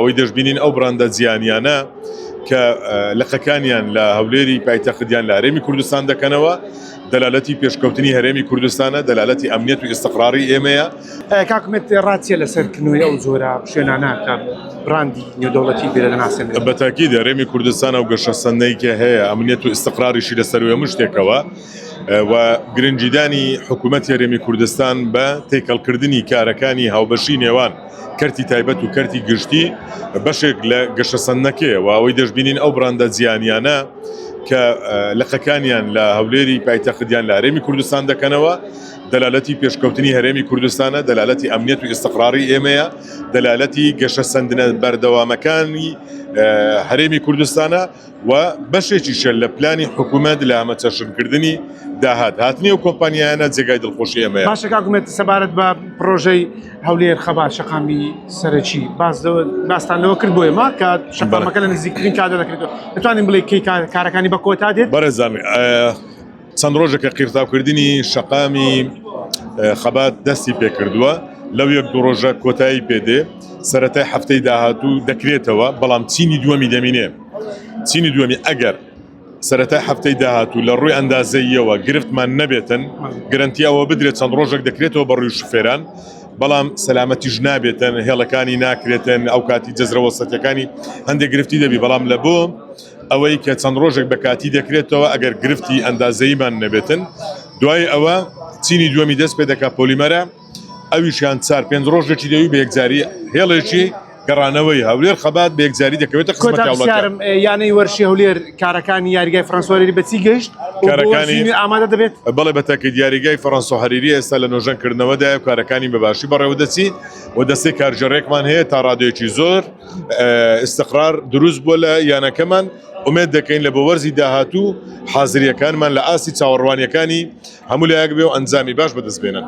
ئەوەی دەشبینین ئەو براندە جیانیانە کە لقەکانیان لە هەولێری پایتەختیان لە هەرێمی کوردستان دەکەنەوە دەلالەتی پێشکەوتنی هەرێمی کوردستانە دەلالەتی ئەمنیەت و ئیستیقراری ئێمەیە. کاکمێت ڕاتیە لەسەرکردنەوەی ئەو جۆرە شوێنانە کە براندی نێودەوڵەتی بێرە لەناسێن بەتاکید هەرێمی کوردستان و گەشەسەندەی کە هەیە ئەمنیەت و ئیستیقراریشی لەسەر هەموو شتێکەوە و گرنگجیدانی حکوومەت هەرێمی کوردستان بە تێکەڵکردنی کارەکانی هاوبەشی نێوان کەرتی تایبەت و کەرتی گشتی بەشێک لە گەشەسەندەکەیە و ئەوەی دەشبینین ئەو براندە جیانیانە کە لقەکانیان لە هەولێری پایتەختیان لە هەرێمی کوردستان دەکەنەوە دەلالەتی پێشکەوتنی هەرێمی کوردستانە دەلالەتی ئەمنیەت و ئیستیقراری ئێمەیە دەلالەتی گەشەسەندنە بەردەوامەکانی هەرێمی کوردستانە و بەشێکیشە لە پلانی حکوومەت لە هەمەچەشنکردنی داهات هاتنی و کۆمپانیایانە جێگای دڵخۆشی ئێمەیە. باشە کاکمێت سەبارەت بە پرۆژەی هەولێر خەبات شەقامی سەرەکی باستان لەوە کرد بۆ ئێمە کە شەقامەکە لە نزیکترین کاتدا دەکرێتەوە دەتوانین بڵێ کەی کارەکانی بە کۆتا دێت؟ بەڕێزان چەند ڕۆژێکە قیرتاوکردنی شەقامی خەبات دەستی پێکردووە لەو یەک دوو ڕۆژە کۆتایی پێدێ سەرەتای هەفتەی داهاتوو دەکرێتەوە بەڵام چینی دووەمی دەمینێ چینی دووەمی ئەگەر سەرەتای هەفتەی داهاتوو لە ڕووی ئەندازەیەوە گرفتمان نەبێتن گرنتیاوە بدرێت چەند ڕۆژێک دەکرێتەوە بە ڕووی شوفێران بەڵام سەلامەتیش نابێتن هێڵەکانی ناکرێتن ئەو کاتی جەزرەوە سەتەکانی هەندێک گرفتی دەبی بەڵام لە بۆ ئەوەی کە چەند ڕۆژێک بە کاتی دەکرێتەوە ئەگەر گرفتی ئەندازەیمان نەبێتن دوای ئەوە چینی دووەمی دەست پێ دەکات پۆلیمەرە ئەویشیان 4-5 ڕۆژێکی دەوی بە یەکجاری هێڵێکی گەڕانەوەی هەولێر خەبات بە یەکجاری دەکەوێتە خزمەتیارم یانەی وەرشی هەولێر کارەکانی یاریگای فەرەنسۆ بەچی گەشت کارەکانی ئامادە دەبێت بەڵێ بەتاکید یاریگای فەرەنسۆ هەریری ئێستا لە نۆژەنکردنەوەدای و کارەکانی بەباشی بەڕێوە دەچین و دەستێ کارژەڕێکمان هەیە تا ڕادیۆیەکی زۆر ئیستیقرار دروست بووە لە یانەکەمان ئومێد دەکەین لە بۆ وەرزی داهاتوو حازریەکانمان لە ئاسی چاوەڕوانیەکانی هەموو لایەک بێ و ئەنجامی باش بەدەست بێنن.